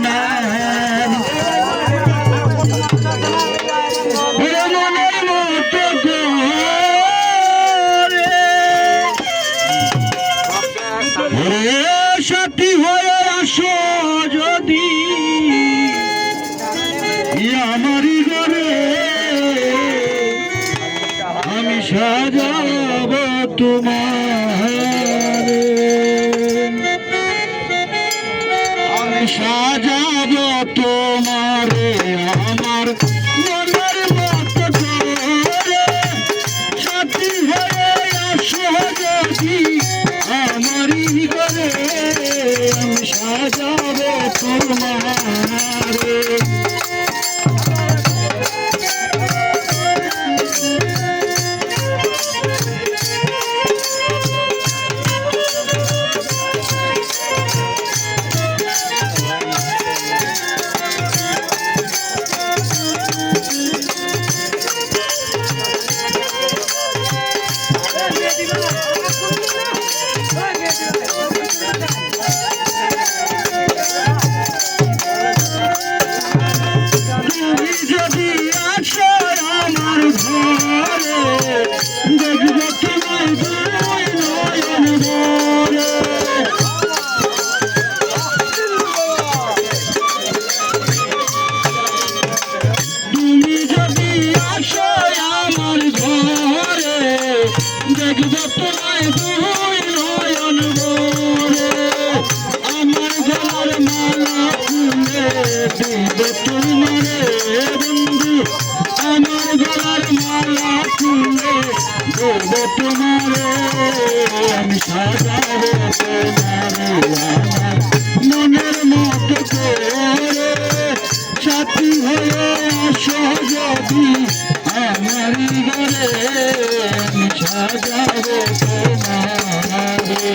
জানান মনের মতো করে সাথী হয়ে আসো যদি আমারই ঘরে আমি সাজাব তোমার আমি সাজাব তোমারে আমার মনের মতো করে সাথী হয়ে আসো যদি আমারই ঘরে আমি সাজাব তোমারে দেখবো তোমায় দুই নয়ন ভরে আমার গলার মালা খুলে দেব তোমারে বন্ধু আমার গলার মালা খুলে দেব তোমারে আমি সাজাবো তোমারে আমার মনের মতো করে সাথী হয়ে আসো যদি আমারই ঘরে আমি সাজাবো তোমারে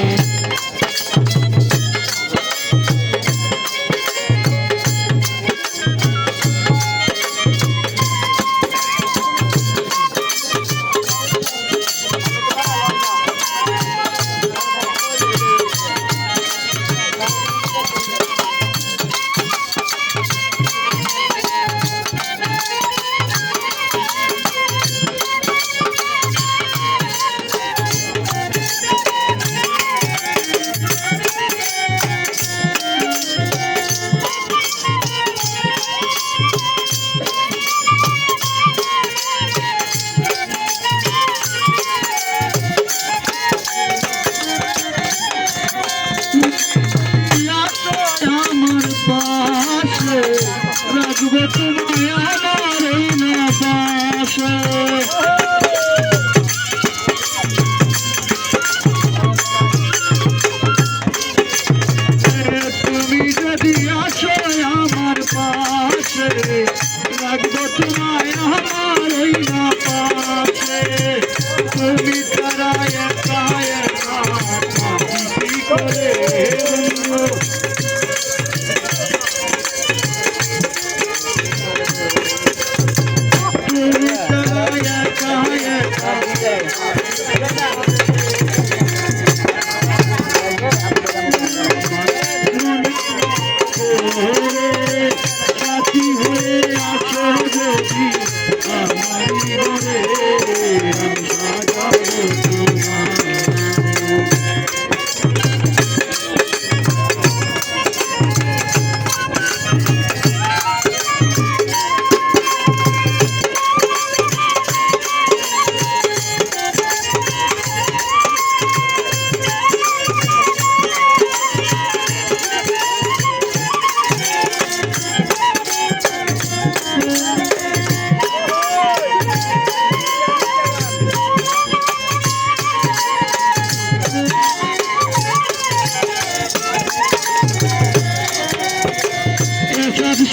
রাখবো তোমায় আমার এই না পাশে তুমি যদি আসো আমার পাশে রাখবো তোমায় আমার এই না পাশে তুমি তারা একা একা কি করে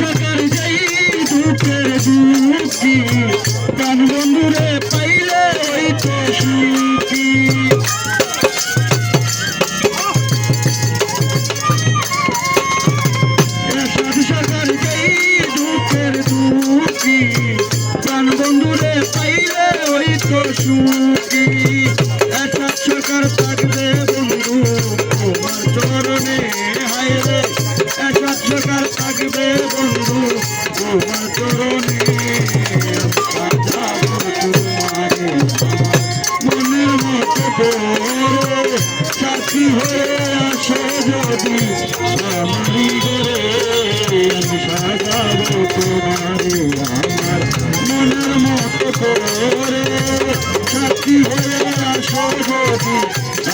সকাল যাই দুঃখের দুঃখী প্রাণ বন্ধুরে পাইলে ওই তো সুখী সকাল যাই দুঃখের দুঃখী প্রাণ বন্ধুরে পাইলে ওই তো সুখী একটা সরকার থাকবে বন্ধু তোমার চরণে হায় রে একটা সরকার আমার থাকবে বন্ধু তোমার চরণে সাজাবো তোমারে মনের মতো করে সাথী হয়ে আসো যদি আমারই ঘরে আমি সাজাবো তোমারে আমার মনের মতো করে সাথী হয়ে আসো যদি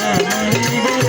আমারই ঘরে